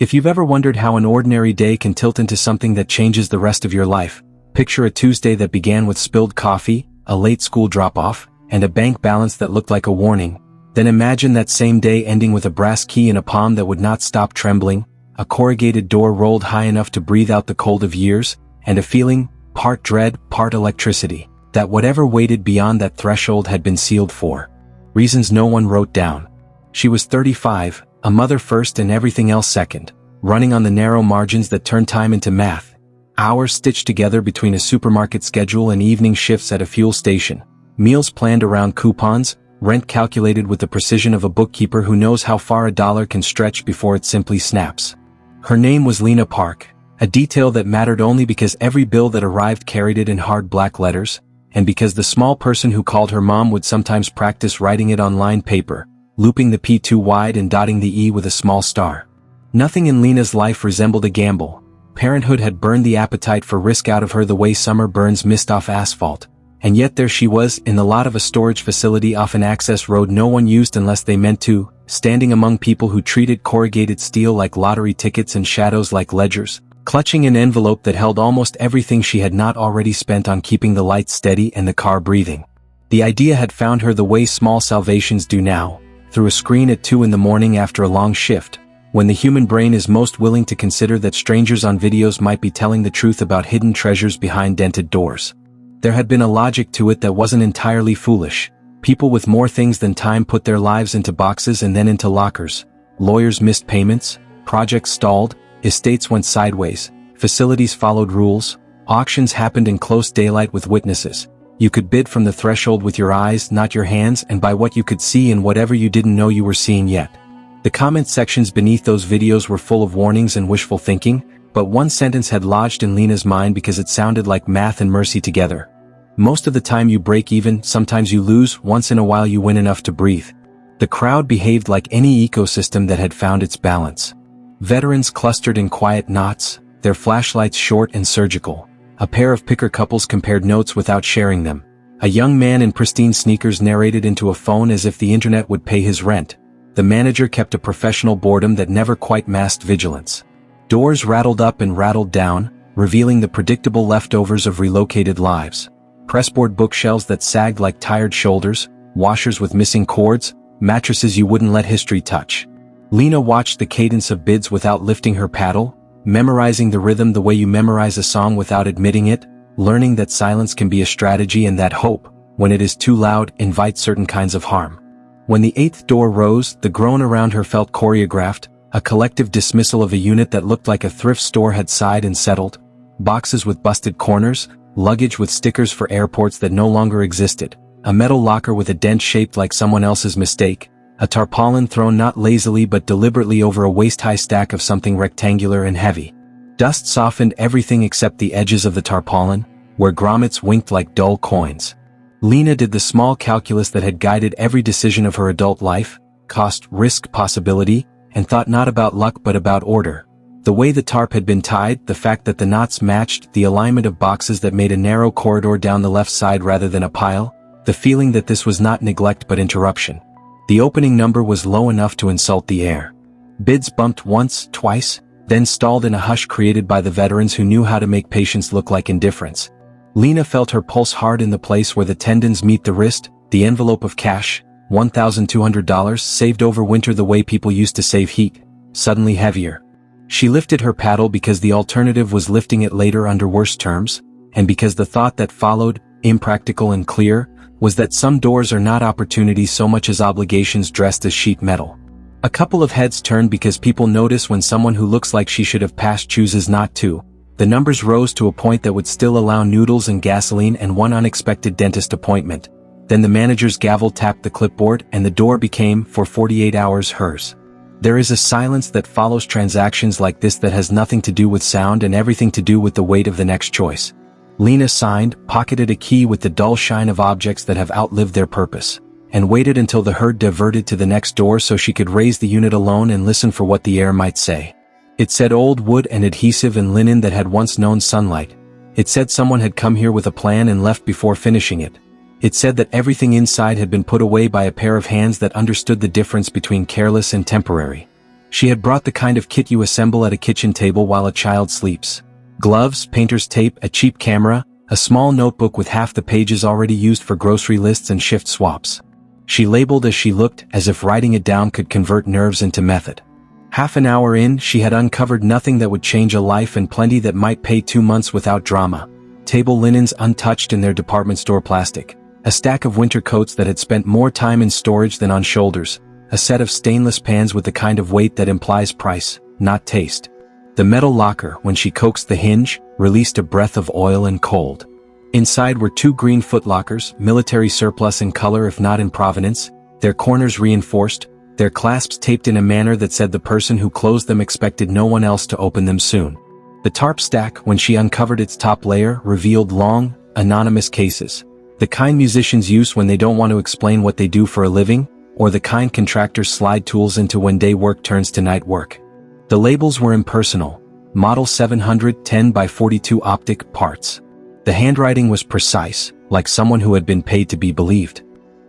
If you've ever wondered how an ordinary day can tilt into something that changes the rest of your life, picture a Tuesday that began with spilled coffee, a late school drop-off, and a bank balance that looked like a warning. Then imagine that same day ending with a brass key in a palm that would not stop trembling, a corrugated door rolled high enough to breathe out the cold of years, and a feeling, part dread, part electricity, that whatever waited beyond that threshold had been sealed for reasons no one wrote down. She was 35, a mother first and everything else second, running on the narrow margins that turn time into math. Hours stitched together between a supermarket schedule and evening shifts at a fuel station. Meals planned around coupons, rent calculated with the precision of a bookkeeper who knows how far a dollar can stretch before it simply snaps. Her name was Lena Park, a detail that mattered only because every bill that arrived carried it in hard black letters, and because the small person who called her mom would sometimes practice writing it on lined paper, looping the P too wide and dotting the E with a small star. Nothing in Lena's life resembled a gamble. Parenthood had burned the appetite for risk out of her the way summer burns mist off asphalt. And yet there she was, in the lot of a storage facility off an access road no one used unless they meant to, standing among people who treated corrugated steel like lottery tickets and shadows like ledgers, clutching an envelope that held almost everything she had not already spent on keeping the lights steady and the car breathing. The idea had found her the way small salvations do now, through a screen at 2 in the morning after a long shift, when the human brain is most willing to consider that strangers on videos might be telling the truth about hidden treasures behind dented doors. There had been a logic to it that wasn't entirely foolish. People with more things than time put their lives into boxes and then into lockers. Lawyers missed payments, projects stalled, estates went sideways, facilities followed rules, auctions happened in close daylight with witnesses. You could bid from the threshold with your eyes, not your hands, and by what you could see and whatever you didn't know you were seeing yet. The comment sections beneath those videos were full of warnings and wishful thinking, but one sentence had lodged in Lena's mind because it sounded like math and mercy together. Most of the time you break even, sometimes you lose, once in a while you win enough to breathe. The crowd behaved like any ecosystem that had found its balance. Veterans clustered in quiet knots, their flashlights short and surgical. A pair of picker couples compared notes without sharing them. A young man in pristine sneakers narrated into a phone as if the internet would pay his rent. The manager kept a professional boredom that never quite masked vigilance. Doors rattled up and rattled down, revealing the predictable leftovers of relocated lives. Pressboard bookshelves that sagged like tired shoulders, washers with missing cords, mattresses you wouldn't let history touch. Lena watched the cadence of bids without lifting her paddle, memorizing the rhythm the way you memorize a song without admitting it, learning that silence can be a strategy and that hope, when it is too loud, invites certain kinds of harm. When the 8th door rose, the groan around her felt choreographed, a collective dismissal of a unit that looked like a thrift store had sighed and settled. Boxes with busted corners, luggage with stickers for airports that no longer existed, a metal locker with a dent shaped like someone else's mistake, a tarpaulin thrown not lazily but deliberately over a waist-high stack of something rectangular and heavy. Dust softened everything except the edges of the tarpaulin, where grommets winked like dull coins. Lena did the small calculus that had guided every decision of her adult life, cost, risk, possibility, and thought not about luck but about order. The way the tarp had been tied, the fact that the knots matched, the alignment of boxes that made a narrow corridor down the left side rather than a pile, the feeling that this was not neglect but interruption. The opening number was low enough to insult the air. Bids bumped once, twice, then stalled in a hush created by the veterans who knew how to make patience look like indifference. Lena felt her pulse hard in the place where the tendons meet the wrist, the envelope of cash, $1,200 saved over winter the way people used to save heat, suddenly heavier. She lifted her paddle because the alternative was lifting it later under worse terms, and because the thought that followed, impractical and clear, was that some doors are not opportunities so much as obligations dressed as sheet metal. A couple of heads turned because people notice when someone who looks like she should have passed chooses not to. The numbers rose to a point that would still allow noodles and gasoline and one unexpected dentist appointment. Then the manager's gavel tapped the clipboard and the door became, for 48 hours, hers. There is a silence that follows transactions like this that has nothing to do with sound and everything to do with the weight of the next choice. Lena signed, pocketed a key with the dull shine of objects that have outlived their purpose, and waited until the herd diverted to the next door so she could raise the unit alone and listen for what the air might say. It said old wood and adhesive and linen that had once known sunlight. It said someone had come here with a plan and left before finishing it. It said that everything inside had been put away by a pair of hands that understood the difference between careless and temporary. She had brought the kind of kit you assemble at a kitchen table while a child sleeps. Gloves, painter's tape, a cheap camera, a small notebook with half the pages already used for grocery lists and shift swaps. She labeled as she looked, as if writing it down could convert nerves into method. Half an hour in, she had uncovered nothing that would change a life and plenty that might pay 2 months without drama. Table linens untouched in their department store plastic. A stack of winter coats that had spent more time in storage than on shoulders. A set of stainless pans with the kind of weight that implies price, not taste. The metal locker, when she coaxed the hinge, released a breath of oil and cold. Inside were 2 green footlockers, military surplus in color if not in provenance, their corners reinforced, their clasps taped in a manner that said the person who closed them expected no one else to open them soon. The tarp stack, when she uncovered its top layer, revealed long, anonymous cases. The kind musicians use when they don't want to explain what they do for a living, or the kind contractors slide tools into when day work turns to night work. The labels were impersonal. Model 710 by 42 optic parts. The handwriting was precise, like someone who had been paid to be believed.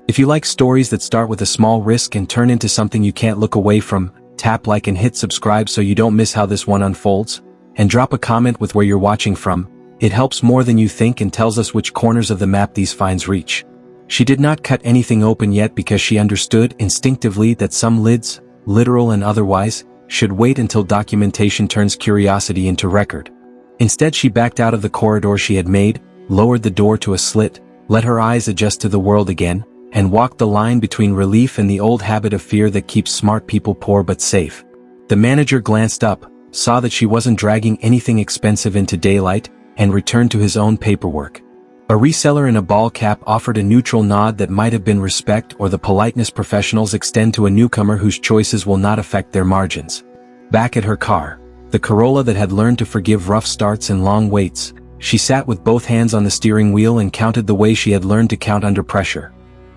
If you like stories that start with a small risk and turn into something you can't look away from, tap like and hit subscribe so you don't miss how this one unfolds, and drop a comment with where you're watching from. It helps more than you think and tells us which corners of the map these finds reach. She did not cut anything open yet because she understood instinctively that some lids, literal and otherwise, should wait until documentation turns curiosity into record. Instead she backed out of the corridor she had made, lowered the door to a slit, let her eyes adjust to the world again, and walked the line between relief and the old habit of fear that keeps smart people poor but safe. The manager glanced up, saw that she wasn't dragging anything expensive into daylight, and returned to his own paperwork. A reseller in a ball cap offered a neutral nod that might have been respect or the politeness professionals extend to a newcomer whose choices will not affect their margins. Back at her car, the Corolla that had learned to forgive rough starts and long waits, she sat with both hands on the steering wheel and counted the way she had learned to count under pressure.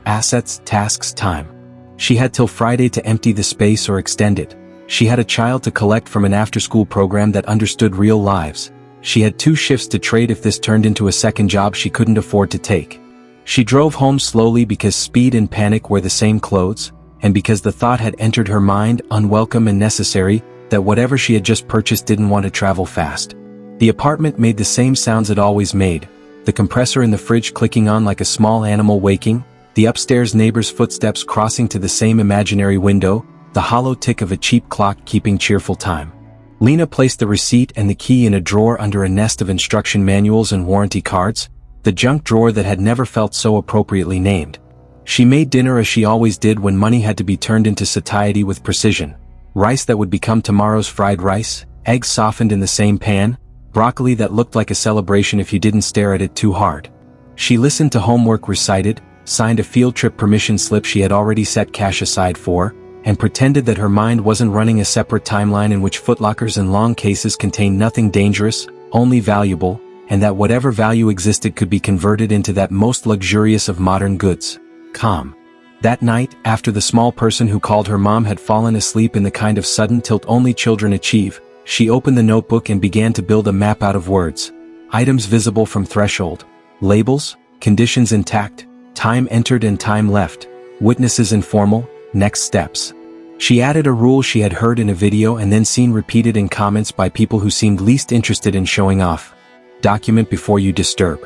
Assets, tasks, time. She had till Friday to empty the space or extend it. She had a child to collect from an after-school program that understood real lives. She had 2 shifts to trade if this turned into a second job she couldn't afford to take. She drove home slowly because speed and panic were the same clothes, and because the thought had entered her mind, unwelcome and necessary, that whatever she had just purchased didn't want to travel fast. The apartment made the same sounds it always made, the compressor in the fridge clicking on like a small animal waking, the upstairs neighbor's footsteps crossing to the same imaginary window, the hollow tick of a cheap clock keeping cheerful time. Lena placed the receipt and the key in a drawer under a nest of instruction manuals and warranty cards, the junk drawer that had never felt so appropriately named. She made dinner as she always did when money had to be turned into satiety with precision. Rice that would become tomorrow's fried rice, eggs softened in the same pan, broccoli that looked like a celebration if you didn't stare at it too hard. She listened to homework recited, signed a field trip permission slip she had already set cash aside for, and pretended that her mind wasn't running a separate timeline in which footlockers and long cases contained nothing dangerous, only valuable, and that whatever value existed could be converted into that most luxurious of modern goods, calm. That night, after the small person who called her mom had fallen asleep in the kind of sudden tilt only children achieve, she opened the notebook and began to build a map out of words. Items visible from threshold. Labels, conditions intact, time entered and time left, witnesses informal, next steps. She added a rule she had heard in a video and then seen repeated in comments by people who seemed least interested in showing off. Document before you disturb.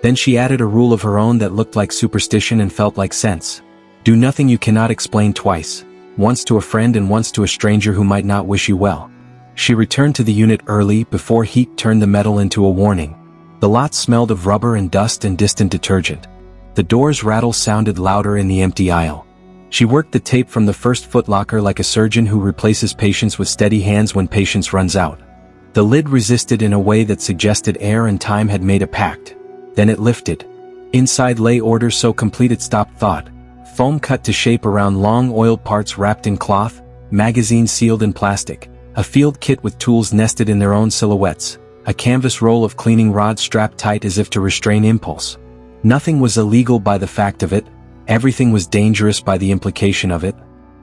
Then she added a rule of her own that looked like superstition and felt like sense. Do nothing you cannot explain twice, once to a friend and once to a stranger who might not wish you well. She returned to the unit early before heat turned the metal into a warning. The lot smelled of rubber and dust and distant detergent. The door's rattle sounded louder in the empty aisle. She worked the tape from the first footlocker like a surgeon who replaces patience with steady hands when patience runs out. The lid resisted in a way that suggested air and time had made a pact. Then it lifted. Inside lay orders so complete it stopped thought. Foam cut to shape around long oiled parts wrapped in cloth, magazines sealed in plastic, a field kit with tools nested in their own silhouettes, a canvas roll of cleaning rods strapped tight as if to restrain impulse. Nothing was illegal by the fact of it. Everything was dangerous by the implication of it.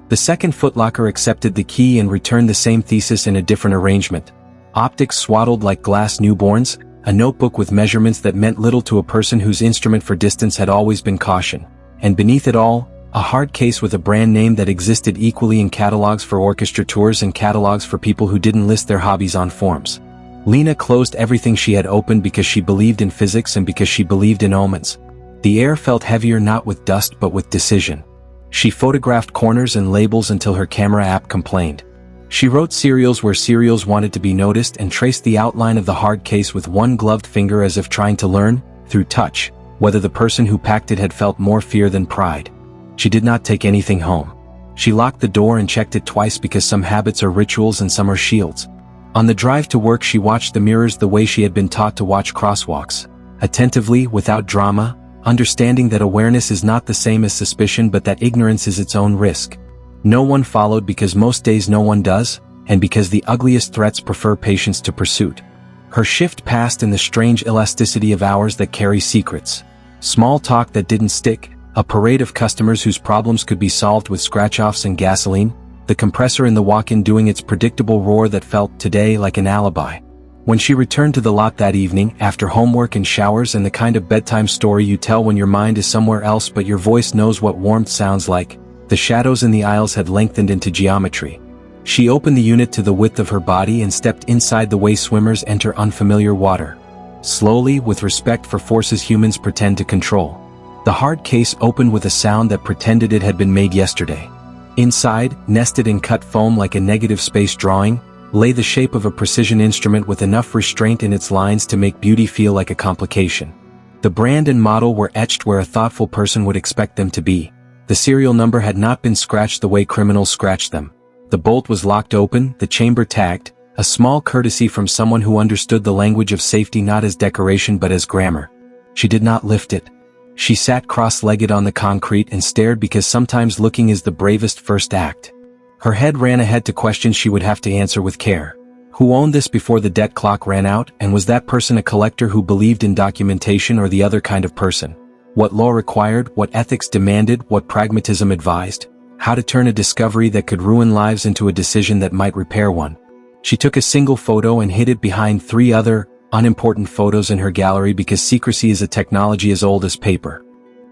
The second footlocker accepted the key and returned the same thesis in a different arrangement. Optics swaddled like glass newborns, a notebook with measurements that meant little to a person whose instrument for distance had always been caution. And beneath it all, A hard case with a brand name that existed equally in catalogs for orchestra tours and catalogs for people who didn't list their hobbies on forms. Lena closed everything she had opened because she believed in physics and because she believed in omens. The air felt heavier not with dust but with decision. She photographed corners and labels until her camera app complained. She wrote serials where serials wanted to be noticed and traced the outline of the hard case with one gloved finger as if trying to learn, through touch, whether the person who packed it had felt more fear than pride. She did not take anything home. She locked the door and checked it twice because some habits are rituals and some are shields. On the drive to work she watched the mirrors the way she had been taught to watch crosswalks, attentively, without drama, understanding that awareness is not the same as suspicion but that ignorance is its own risk. No one followed because most days no one does, and because the ugliest threats prefer patience to pursuit. Her shift passed in the strange elasticity of hours that carry secrets. Small talk that didn't stick, a parade of customers whose problems could be solved with scratch-offs and gasoline, the compressor in the walk-in doing its predictable roar that felt, today, like an alibi. When she returned to the lot that evening, after homework and showers and the kind of bedtime story you tell when your mind is somewhere else but your voice knows what warmth sounds like, the shadows in the aisles had lengthened into geometry. She opened the unit to the width of her body and stepped inside the way swimmers enter unfamiliar water. Slowly, with respect for forces humans pretend to control. The hard case opened with a sound that pretended it had been made yesterday. Inside, nested in cut foam like a negative space drawing, lay the shape of a precision instrument with enough restraint in its lines to make beauty feel like a complication. The brand and model were etched where a thoughtful person would expect them to be. The serial number had not been scratched the way criminals scratch them. The bolt was locked open, the chamber tagged, a small courtesy from someone who understood the language of safety not as decoration but as grammar. She did not lift it. She sat cross-legged on the concrete and stared because sometimes looking is the bravest first act. Her head ran ahead to questions she would have to answer with care. Who owned this before the debt clock ran out, and was that person a collector who believed in documentation or the other kind of person? What law required, what ethics demanded, what pragmatism advised? How to turn a discovery that could ruin lives into a decision that might repair one. She took a single photo and hid it behind 3 other, unimportant photos in her gallery because secrecy is a technology as old as paper.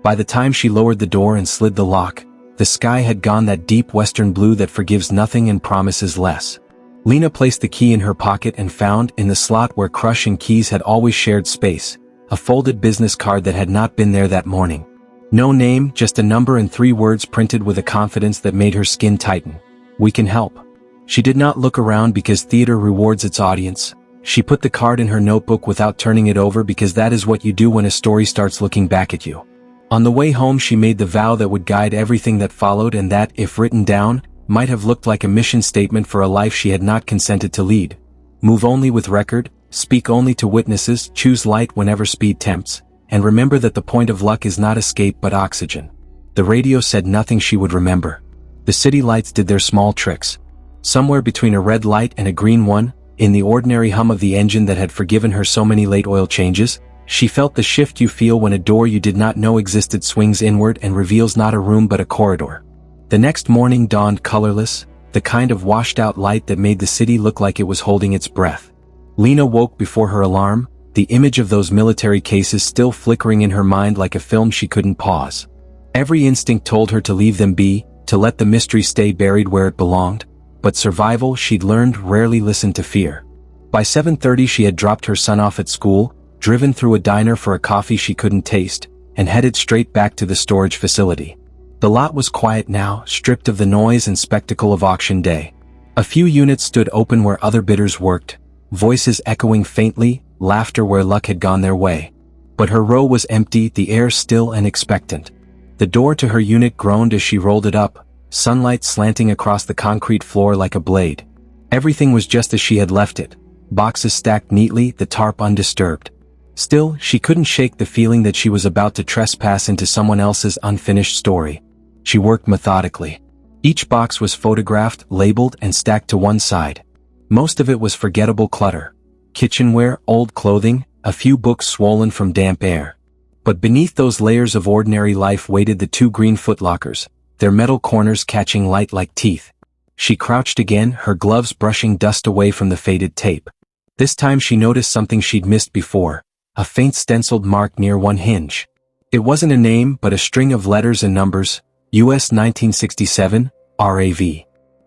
By the time she lowered the door and slid the lock, the sky had gone that deep western blue that forgives nothing and promises less. Lena placed the key in her pocket and found, in the slot where Crush and keys had always shared space, a folded business card that had not been there that morning. No name, just a number and 3 words printed with a confidence that made her skin tighten. We can help. She did not look around because theater rewards its audience. She put the card in her notebook without turning it over because that is what you do when a story starts looking back at you. On the way home she made the vow that would guide everything that followed and that, if written down, might have looked like a mission statement for a life she had not consented to lead. Move only with record, speak only to witnesses, choose light whenever speed tempts, and remember that the point of luck is not escape but oxygen. The radio said nothing she would remember. The city lights did their small tricks. Somewhere between a red light and a green one, in the ordinary hum of the engine that had forgiven her so many late oil changes, she felt the shift you feel when a door you did not know existed swings inward and reveals not a room but a corridor. The next morning dawned colorless, the kind of washed-out light that made the city look like it was holding its breath. Lena woke before her alarm, the image of those military cases still flickering in her mind like a film she couldn't pause. Every instinct told her to leave them be, to let the mystery stay buried where it belonged, but survival, she'd learned, rarely listened to fear. By 7:30 she had dropped her son off at school, driven through a diner for a coffee she couldn't taste, and headed straight back to the storage facility. The lot was quiet now, stripped of the noise and spectacle of auction day. A few units stood open where other bidders worked, voices echoing faintly, laughter where luck had gone their way. But her row was empty, the air still and expectant. The door to her unit groaned as she rolled it up, sunlight slanting across the concrete floor like a blade. Everything was just as she had left it, boxes stacked neatly, the tarp undisturbed. Still, she couldn't shake the feeling that she was about to trespass into someone else's unfinished story. She worked methodically. Each box was photographed, labeled, and stacked to one side. Most of it was forgettable clutter. Kitchenware, old clothing, a few books swollen from damp air. But beneath those layers of ordinary life waited the 2 green footlockers, their metal corners catching light like teeth. She crouched again, her gloves brushing dust away from the faded tape. This time she noticed something she'd missed before, a faint stenciled mark near one hinge. It wasn't a name but a string of letters and numbers, US 1967, RAV.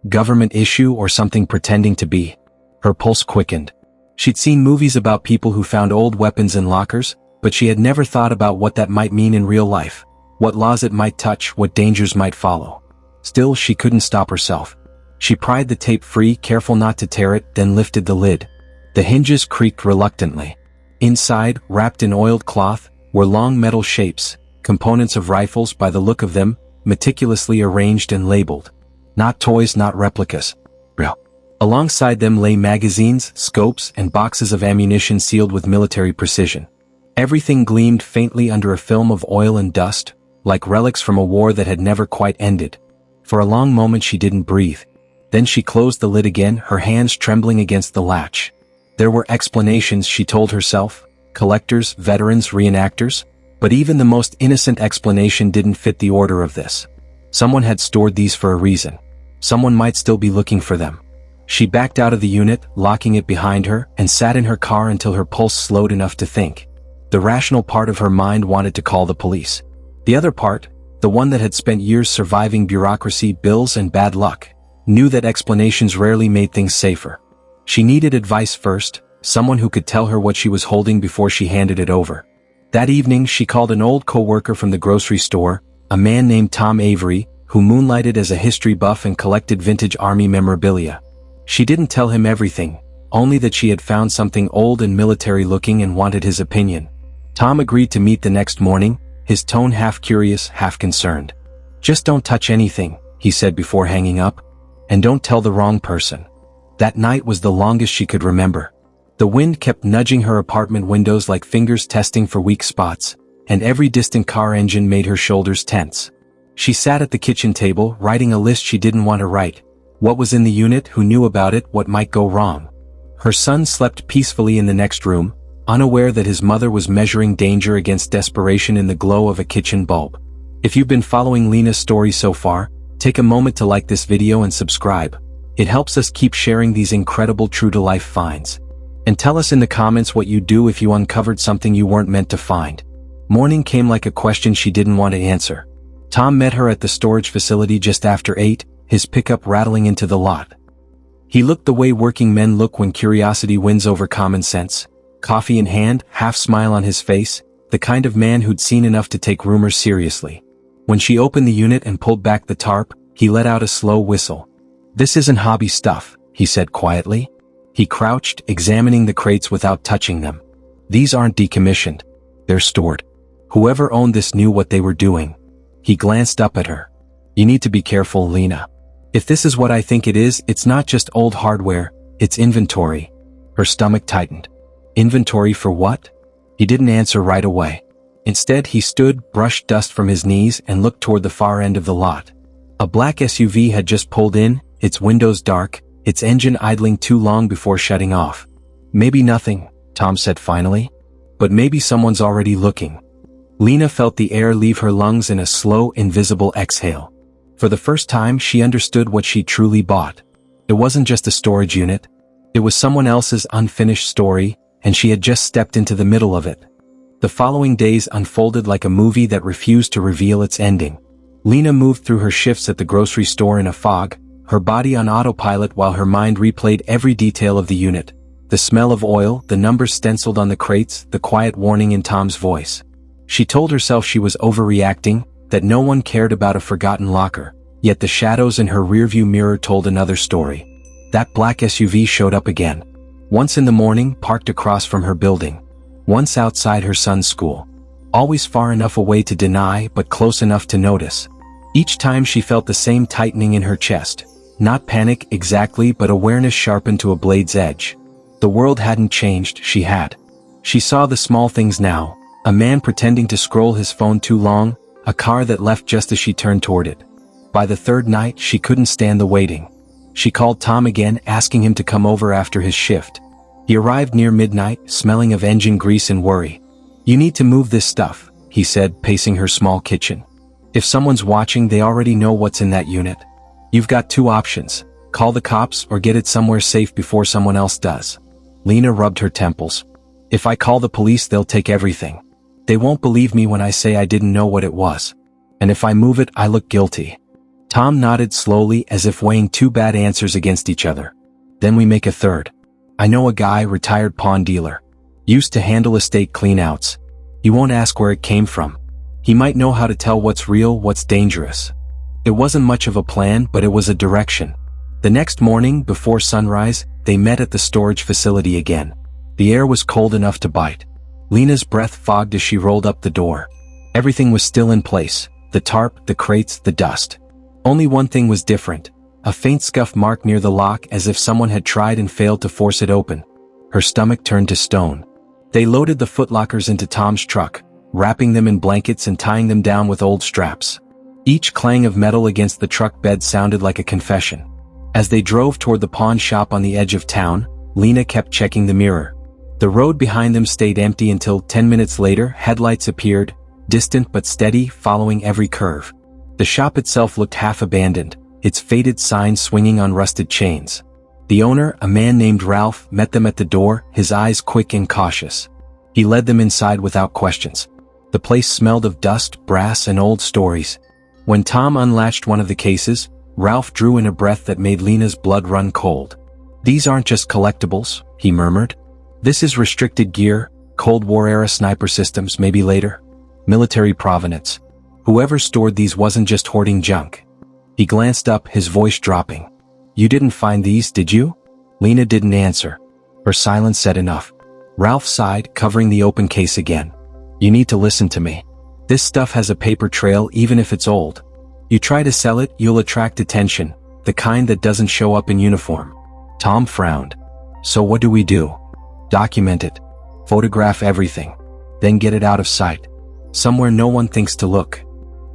Government issue or something pretending to be. Her pulse quickened. She'd seen movies about people who found old weapons in lockers, but she had never thought about what that might mean in real life, what laws it might touch, what dangers might follow. Still, she couldn't stop herself. She pried the tape free, careful not to tear it, then lifted the lid. The hinges creaked reluctantly. Inside, wrapped in oiled cloth, were long metal shapes, components of rifles by the look of them, meticulously arranged and labeled. Not toys, not replicas. Real. Alongside them lay magazines, scopes, and boxes of ammunition sealed with military precision. Everything gleamed faintly under a film of oil and dust, like relics from a war that had never quite ended. For a long moment she didn't breathe. Then she closed the lid again, her hands trembling against the latch. There were explanations, she told herself, collectors, veterans, reenactors, but even the most innocent explanation didn't fit the order of this. Someone had stored these for a reason. Someone might still be looking for them. She backed out of the unit, locking it behind her, and sat in her car until her pulse slowed enough to think. The rational part of her mind wanted to call the police. The other part, the one that had spent years surviving bureaucracy, bills, and bad luck, knew that explanations rarely made things safer. She needed advice first, someone who could tell her what she was holding before she handed it over. That evening she called an old co-worker from the grocery store, a man named Tom Avery, who moonlighted as a history buff and collected vintage army memorabilia. She didn't tell him everything, only that she had found something old and military-looking and wanted his opinion. Tom agreed to meet the next morning, his tone half curious, half concerned. "Just don't touch anything," he said before hanging up. "And don't tell the wrong person." That night was the longest she could remember. The wind kept nudging her apartment windows like fingers testing for weak spots, and every distant car engine made her shoulders tense. She sat at the kitchen table, writing a list she didn't want to write. What was in the unit, who knew about it, what might go wrong. Her son slept peacefully in the next room, unaware that his mother was measuring danger against desperation in the glow of a kitchen bulb. If you've been following Lena's story so far, take a moment to like this video and subscribe. It helps us keep sharing these incredible true-to-life finds. And tell us in the comments what you'd do if you uncovered something you weren't meant to find. Morning came like a question she didn't want to answer. Tom met her at the storage facility just after 8, his pickup rattling into the lot. He looked the way working men look when curiosity wins over common sense. Coffee in hand, half smile on his face, the kind of man who'd seen enough to take rumors seriously. When she opened the unit and pulled back the tarp, he let out a slow whistle. "This isn't hobby stuff," he said quietly. He crouched, examining the crates without touching them. "These aren't decommissioned. They're stored. Whoever owned this knew what they were doing." He glanced up at her. "You need to be careful, Lena. If this is what I think it is, it's not just old hardware, it's inventory." Her stomach tightened. Inventory for what? He didn't answer right away. Instead, he stood, brushed dust from his knees, and looked toward the far end of the lot. A black SUV had just pulled in, its windows dark, its engine idling too long before shutting off. "Maybe nothing," Tom said finally. "But maybe someone's already looking." Lena felt the air leave her lungs in a slow, invisible exhale. For the first time, she understood what she truly bought. It wasn't just a storage unit. It was someone else's unfinished story, and she had just stepped into the middle of it. The following days unfolded like a movie that refused to reveal its ending. Lena moved through her shifts at the grocery store in a fog, her body on autopilot while her mind replayed every detail of the unit. The smell of oil, the numbers stenciled on the crates, the quiet warning in Tom's voice. She told herself she was overreacting, that no one cared about a forgotten locker, yet the shadows in her rearview mirror told another story. That black SUV showed up again. Once in the morning, parked across from her building. Once outside her son's school. Always far enough away to deny, but close enough to notice. Each time she felt the same tightening in her chest. Not panic exactly, but awareness sharpened to a blade's edge. The world hadn't changed, she had. She saw the small things now. A man pretending to scroll his phone too long, a car that left just as she turned toward it. By the third night, she couldn't stand the waiting. She called Tom again, asking him to come over after his shift. He arrived near midnight, smelling of engine grease and worry. "You need to move this stuff," he said, pacing her small kitchen. "If someone's watching, they already know what's in that unit. You've got two options. Call the cops or get it somewhere safe before someone else does." Lena rubbed her temples. "If I call the police, they'll take everything. They won't believe me when I say I didn't know what it was." And if I move it, I look guilty. Tom nodded slowly as if weighing two bad answers against each other. Then we make a third. I know a guy, retired pawn dealer. Used to handle estate cleanouts. He won't ask where it came from. He might know how to tell what's real, what's dangerous. It wasn't much of a plan, but it was a direction. The next morning, before sunrise, they met at the storage facility again. The air was cold enough to bite. Lena's breath fogged as she rolled up the door. Everything was still in place. The tarp, the crates, the dust. Only one thing was different. A faint scuff mark near the lock, as if someone had tried and failed to force it open. Her stomach turned to stone. They loaded the footlockers into Tom's truck, wrapping them in blankets and tying them down with old straps. Each clang of metal against the truck bed sounded like a confession. As they drove toward the pawn shop on the edge of town, Lena kept checking the mirror. The road behind them stayed empty until 10 minutes later headlights appeared, distant but steady, following every curve. The shop itself looked half abandoned, its faded sign swinging on rusted chains. The owner, a man named Ralph, met them at the door, his eyes quick and cautious. He led them inside without questions. The place smelled of dust, brass, and old stories. When Tom unlatched one of the cases, Ralph drew in a breath that made Lena's blood run cold. "These aren't just collectibles," he murmured. "This is restricted gear, Cold War-era sniper systems, maybe later. Military provenance. Whoever stored these wasn't just hoarding junk." He glanced up, his voice dropping. "You didn't find these, did you?" Lena didn't answer. Her silence said enough. Ralph sighed, covering the open case again. "You need to listen to me. This stuff has a paper trail even if it's old. You try to sell it, you'll attract attention, the kind that doesn't show up in uniform." Tom frowned. "So what do we do?" "Document it. Photograph everything. Then get it out of sight. Somewhere no one thinks to look."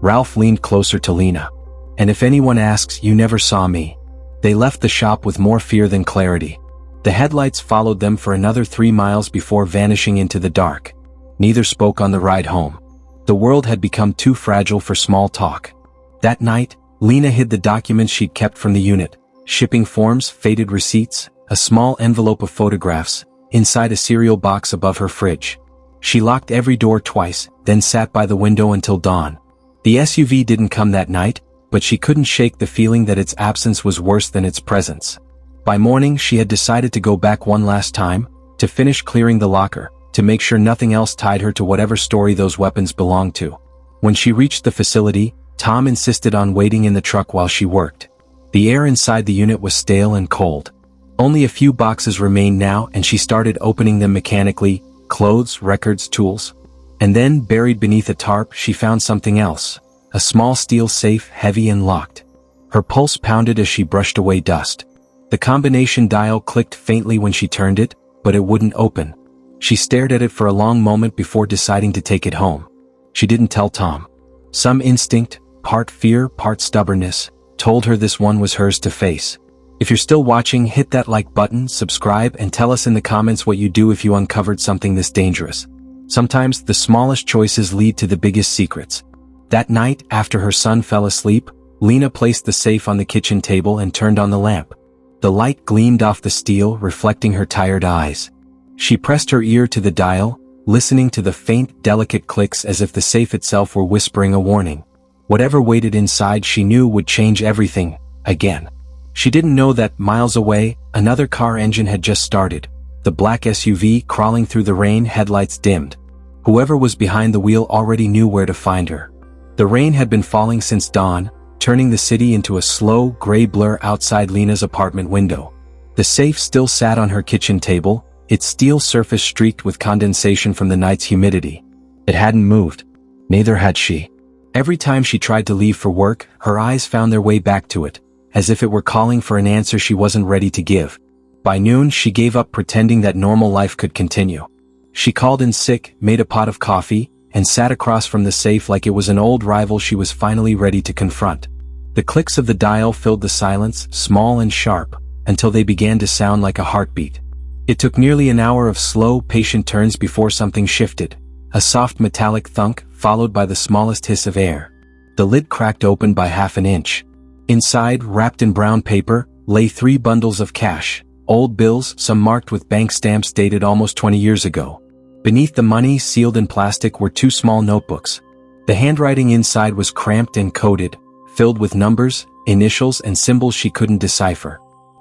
Ralph leaned closer to Lena. "And if anyone asks, you never saw me." They left the shop with more fear than clarity. The headlights followed them for another 3 miles before vanishing into the dark. Neither spoke on the ride home. The world had become too fragile for small talk. That night, Lena hid the documents she'd kept from the unit, shipping forms, faded receipts, a small envelope of photographs, inside a cereal box above her fridge. She locked every door twice, then sat by the window until dawn. The SUV didn't come that night, but she couldn't shake the feeling that its absence was worse than its presence. By morning, she had decided to go back one last time, to finish clearing the locker, to make sure nothing else tied her to whatever story those weapons belonged to. When she reached the facility, Tom insisted on waiting in the truck while she worked. The air inside the unit was stale and cold. Only a few boxes remained now, and she started opening them mechanically, clothes, records, tools. And then, buried beneath a tarp, she found something else. A small steel safe, heavy and locked. Her pulse pounded as she brushed away dust. The combination dial clicked faintly when she turned it, but it wouldn't open. She stared at it for a long moment before deciding to take it home. She didn't tell Tom. Some instinct, part fear, part stubbornness, told her this one was hers to face. If you're still watching, hit that like button, subscribe, and tell us in the comments what you do if you uncovered something this dangerous. Sometimes the smallest choices lead to the biggest secrets. That night, after her son fell asleep, Lena placed the safe on the kitchen table and turned on the lamp. The light gleamed off the steel, reflecting her tired eyes. She pressed her ear to the dial, listening to the faint, delicate clicks as if the safe itself were whispering a warning. Whatever waited inside she knew would change everything, again. She didn't know that, miles away, another car engine had just started. The black SUV crawling through the rain, headlights dimmed. Whoever was behind the wheel already knew where to find her. The rain had been falling since dawn, turning the city into a slow, gray blur outside Lena's apartment window. The safe still sat on her kitchen table, its steel surface streaked with condensation from the night's humidity. It hadn't moved. Neither had she. Every time she tried to leave for work, her eyes found their way back to it, as if it were calling for an answer she wasn't ready to give. By noon, she gave up pretending that normal life could continue. She called in sick, made a pot of coffee, and sat across from the safe like it was an old rival she was finally ready to confront. The clicks of the dial filled the silence, small and sharp, until they began to sound like a heartbeat. It took nearly an hour of slow, patient turns before something shifted. A soft metallic thunk, followed by the smallest hiss of air. The lid cracked open by half an inch. Inside, wrapped in brown paper, lay 3 bundles of cash, old bills, some marked with bank stamps dated almost 20 years ago. Beneath the money, sealed in plastic, were 2 small notebooks. The handwriting inside was cramped and coded, filled with numbers, initials and symbols she couldn't decipher.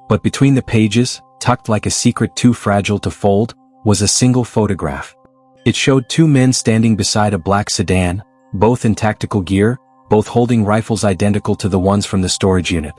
But between the pages, tucked like a secret too fragile to fold, was a single photograph. It showed two men standing beside a black sedan, both in tactical gear, both holding rifles identical to the ones from the storage unit.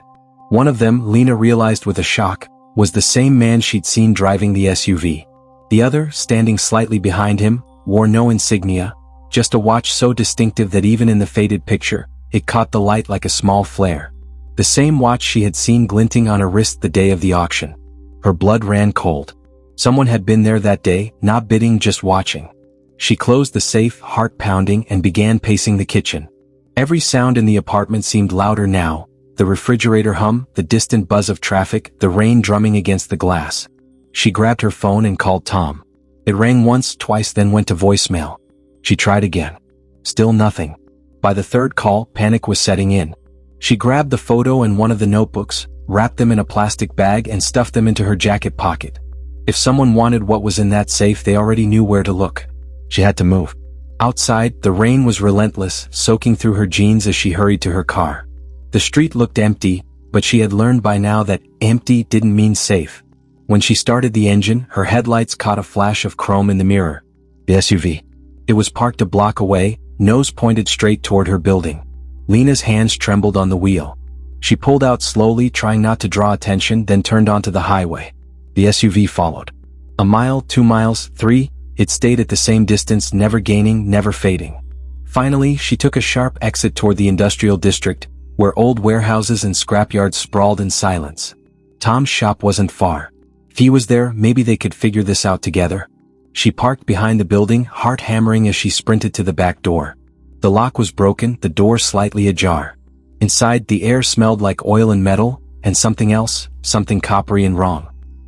One of them, Lena realized with a shock, was the same man she'd seen driving the SUV. The other, standing slightly behind him, wore no insignia, just a watch so distinctive that even in the faded picture, it caught the light like a small flare. The same watch she had seen glinting on her wrist the day of the auction. Her blood ran cold. Someone had been there that day, not bidding, just watching. She closed the safe, heart pounding, and began pacing the kitchen. Every sound in the apartment seemed louder now, the refrigerator hum, the distant buzz of traffic, the rain drumming against the glass. She grabbed her phone and called Tom. It rang once, twice, then went to voicemail. She tried again. Still nothing. By the third call, panic was setting in. She grabbed the photo and one of the notebooks, wrapped them in a plastic bag and stuffed them into her jacket pocket. If someone wanted what was in that safe, they already knew where to look. She had to move. Outside, the rain was relentless, soaking through her jeans as she hurried to her car. The street looked empty, but she had learned by now that empty didn't mean safe. When she started the engine, her headlights caught a flash of chrome in the mirror. The SUV. It was parked a block away, nose pointed straight toward her building. Lena's hands trembled on the wheel. She pulled out slowly, trying not to draw attention, then turned onto the highway. The SUV followed. A mile, 2 miles, 3, it stayed at the same distance, never gaining, never fading. Finally, she took a sharp exit toward the industrial district, where old warehouses and scrapyards sprawled in silence. Tom's shop wasn't far. If he was there, maybe they could figure this out together. She parked behind the building, heart hammering as she sprinted to the back door. The lock was broken, the door slightly ajar. Inside, the air smelled like oil and metal, and something else, something coppery and wrong.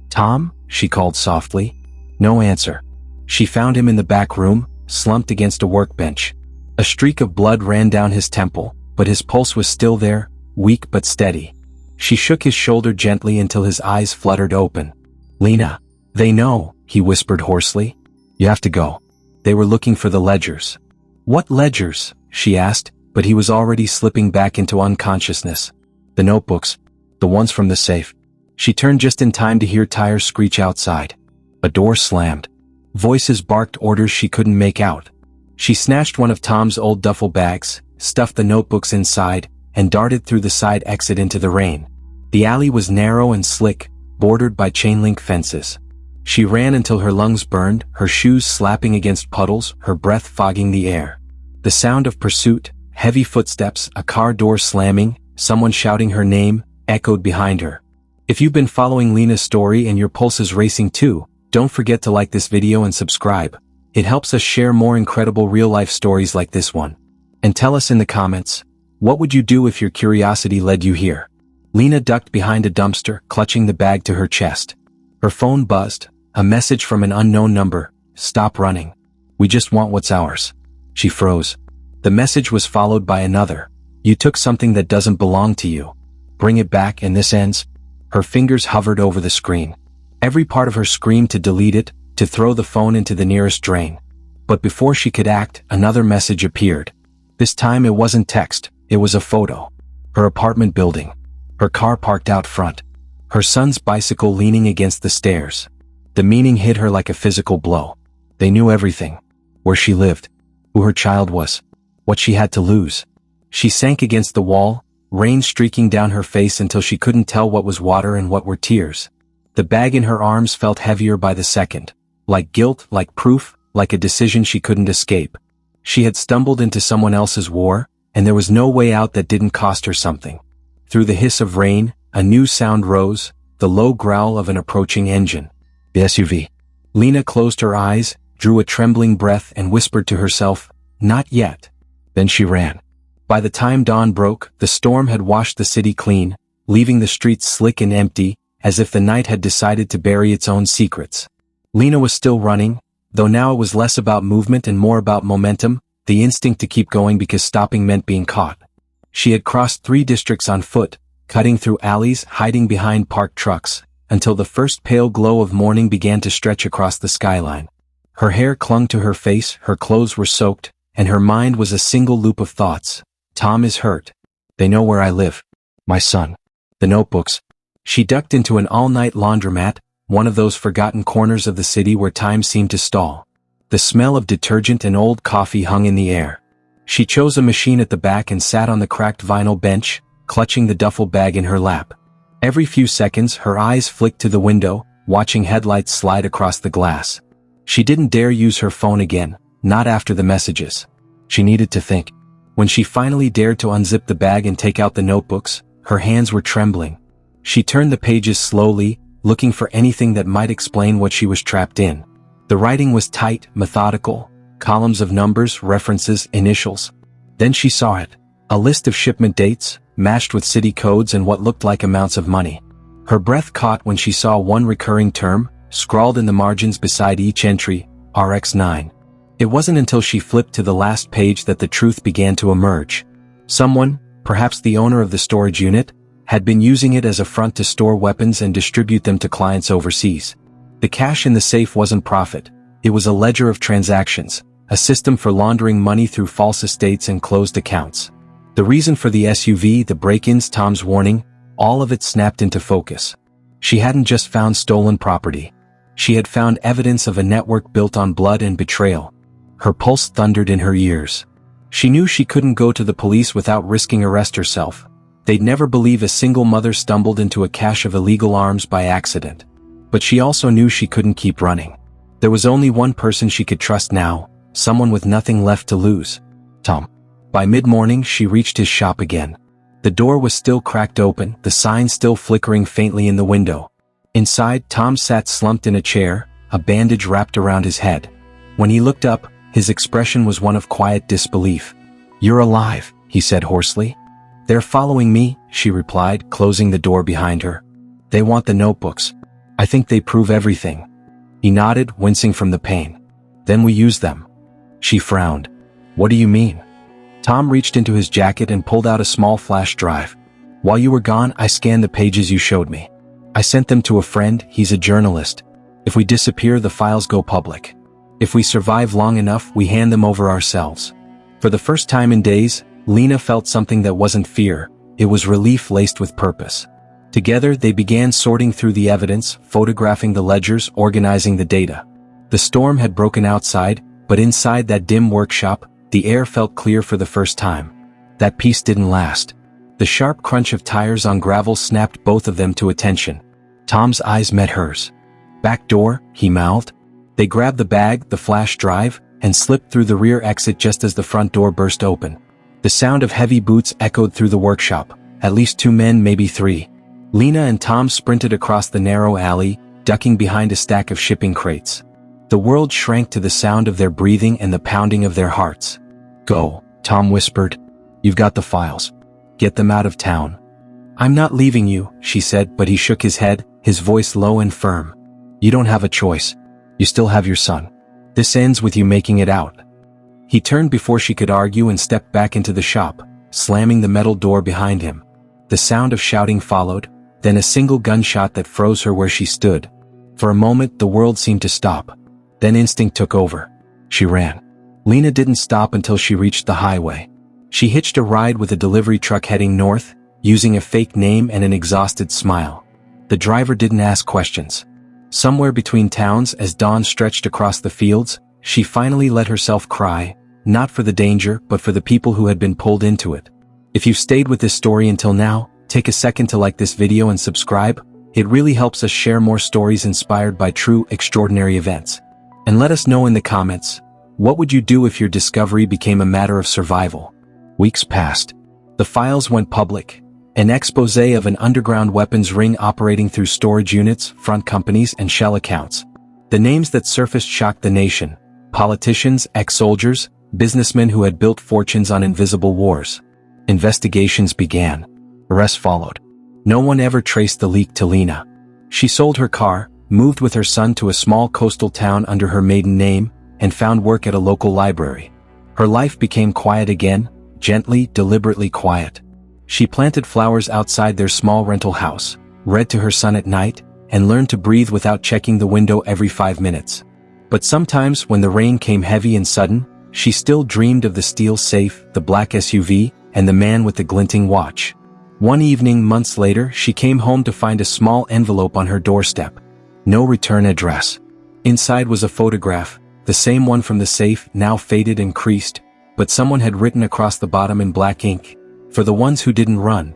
"Tom?" she called softly. No answer. She found him in the back room, slumped against a workbench. A streak of blood ran down his temple, but his pulse was still there, weak but steady. She shook his shoulder gently until his eyes fluttered open. "Lena, they know," he whispered hoarsely. "You have to go." They were looking for the ledgers. "What ledgers?" she asked, but he was already slipping back into unconsciousness. "The notebooks. The ones from the safe." She turned just in time to hear tires screech outside. A door slammed. Voices barked orders she couldn't make out. She snatched one of Tom's old duffel bags, stuffed the notebooks inside, and darted through the side exit into the rain. The alley was narrow and slick, bordered by chain-link fences. She ran until her lungs burned, her shoes slapping against puddles, her breath fogging the air. The sound of pursuit, heavy footsteps, a car door slamming, someone shouting her name, echoed behind her. If you've been following Lena's story and your pulse is racing too, don't forget to like this video and subscribe. It helps us share more incredible real-life stories like this one. And tell us in the comments, what would you do if your curiosity led you here? Lena ducked behind a dumpster, clutching the bag to her chest. Her phone buzzed, a message from an unknown number. "Stop running. We just want what's ours." She froze. The message was followed by another. "You took something that doesn't belong to you. Bring it back and this ends." Her fingers hovered over the screen. Every part of her screamed to delete it, to throw the phone into the nearest drain. But before she could act, another message appeared. This time it wasn't text, it was a photo. Her apartment building. Her car parked out front. Her son's bicycle leaning against the stairs. The meaning hit her like a physical blow. They knew everything. Where she lived. Who her child was. What she had to lose. She sank against the wall, rain streaking down her face until she couldn't tell what was water and what were tears. The bag in her arms felt heavier by the second. Like guilt, like proof, like a decision she couldn't escape. She had stumbled into someone else's war, and there was no way out that didn't cost her something. Through the hiss of rain, a new sound rose, the low growl of an approaching engine. The SUV. Lena closed her eyes, drew a trembling breath and whispered to herself, "Not yet." Then she ran. By the time dawn broke, the storm had washed the city clean, leaving the streets slick and empty, as if the night had decided to bury its own secrets. Lena was still running, though now it was less about movement and more about momentum, the instinct to keep going because stopping meant being caught. She had crossed 3 districts on foot, cutting through alleys, hiding behind parked trucks, until the first pale glow of morning began to stretch across the skyline. Her hair clung to her face, her clothes were soaked, and her mind was a single loop of thoughts. Tom is hurt. They know where I live. My son. The notebooks. She ducked into an all-night laundromat, one of those forgotten corners of the city where time seemed to stall. The smell of detergent and old coffee hung in the air. She chose a machine at the back and sat on the cracked vinyl bench, clutching the duffel bag in her lap. Every few seconds her eyes flicked to the window, watching headlights slide across the glass. She didn't dare use her phone again, not after the messages. She needed to think. When she finally dared to unzip the bag and take out the notebooks, her hands were trembling. She turned the pages slowly, looking for anything that might explain what she was trapped in. The writing was tight, methodical, columns of numbers, references, initials. Then she saw it. A list of shipment dates, matched with city codes and what looked like amounts of money. Her breath caught when she saw one recurring term, scrawled in the margins beside each entry, RX9. It wasn't until she flipped to the last page that the truth began to emerge. Someone, perhaps the owner of the storage unit, had been using it as a front to store weapons and distribute them to clients overseas. The cash in the safe wasn't profit. It was a ledger of transactions, a system for laundering money through false estates and closed accounts. The reason for the SUV, the break-ins, Tom's warning, all of it snapped into focus. She hadn't just found stolen property. She had found evidence of a network built on blood and betrayal. Her pulse thundered in her ears. She knew she couldn't go to the police without risking arrest herself. They'd never believe a single mother stumbled into a cache of illegal arms by accident. But she also knew she couldn't keep running. There was only one person she could trust now, someone with nothing left to lose. Tom. By mid-morning she reached his shop again. The door was still cracked open, the sign still flickering faintly in the window. Inside, Tom sat slumped in a chair, a bandage wrapped around his head. When he looked up, his expression was one of quiet disbelief. "You're alive," he said hoarsely. "They're following me," she replied, closing the door behind her. "They want the notebooks. I think they prove everything." He nodded, wincing from the pain. "Then we use them." She frowned. "What do you mean?" Tom reached into his jacket and pulled out a small flash drive. "While you were gone, I scanned the pages you showed me. I sent them to a friend, he's a journalist. If we disappear, the files go public. If we survive long enough, we hand them over ourselves." For the first time in days, Lena felt something that wasn't fear, it was relief laced with purpose. Together, they began sorting through the evidence, photographing the ledgers, organizing the data. The storm had broken outside, but inside that dim workshop, the air felt clear for the first time. That peace didn't last. The sharp crunch of tires on gravel snapped both of them to attention. Tom's eyes met hers. "Back door," he mouthed. They grabbed the bag, the flash drive, and slipped through the rear exit just as the front door burst open. The sound of heavy boots echoed through the workshop. At least 2 men, maybe 3. Lena and Tom sprinted across the narrow alley, ducking behind a stack of shipping crates. The world shrank to the sound of their breathing and the pounding of their hearts. "Go," Tom whispered. "You've got the files. Get them out of town." "I'm not leaving you," she said, but he shook his head, his voice low and firm. "You don't have a choice. You still have your son. This ends with you making it out." He turned before she could argue and stepped back into the shop, slamming the metal door behind him. The sound of shouting followed, then a single gunshot that froze her where she stood. For a moment the world seemed to stop. Then instinct took over. She ran. Lena didn't stop until she reached the highway. She hitched a ride with a delivery truck heading north, using a fake name and an exhausted smile. The driver didn't ask questions. Somewhere between towns, as dawn stretched across the fields, she finally let herself cry, not for the danger, but for the people who had been pulled into it. If you've stayed with this story until now, take a second to like this video and subscribe. It really helps us share more stories inspired by true, extraordinary events. And let us know in the comments, what would you do if your discovery became a matter of survival? Weeks passed. The files went public. An expose of an underground weapons ring operating through storage units, front companies, and shell accounts. The names that surfaced shocked the nation. Politicians, ex-soldiers, businessmen who had built fortunes on invisible wars. Investigations began. Arrests followed. No one ever traced the leak to Lena. She sold her car, moved with her son to a small coastal town under her maiden name, and found work at a local library. Her life became quiet again, gently, deliberately quiet. She planted flowers outside their small rental house, read to her son at night, and learned to breathe without checking the window every 5 minutes. But sometimes when the rain came heavy and sudden, she still dreamed of the steel safe, the black SUV, and the man with the glinting watch. One evening months later, she came home to find a small envelope on her doorstep. No return address. Inside was a photograph, the same one from the safe, now faded and creased, but someone had written across the bottom in black ink, "For the ones who didn't run."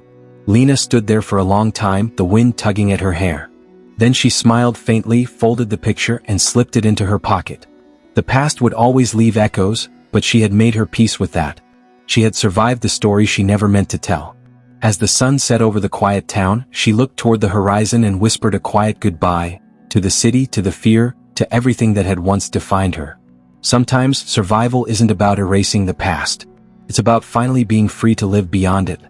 Lena stood there for a long time, the wind tugging at her hair. Then she smiled faintly, folded the picture, and slipped it into her pocket. The past would always leave echoes, but she had made her peace with that. She had survived the story she never meant to tell. As the sun set over the quiet town, she looked toward the horizon and whispered a quiet goodbye, to the city, to the fear, to everything that had once defined her. Sometimes, survival isn't about erasing the past. It's about finally being free to live beyond it.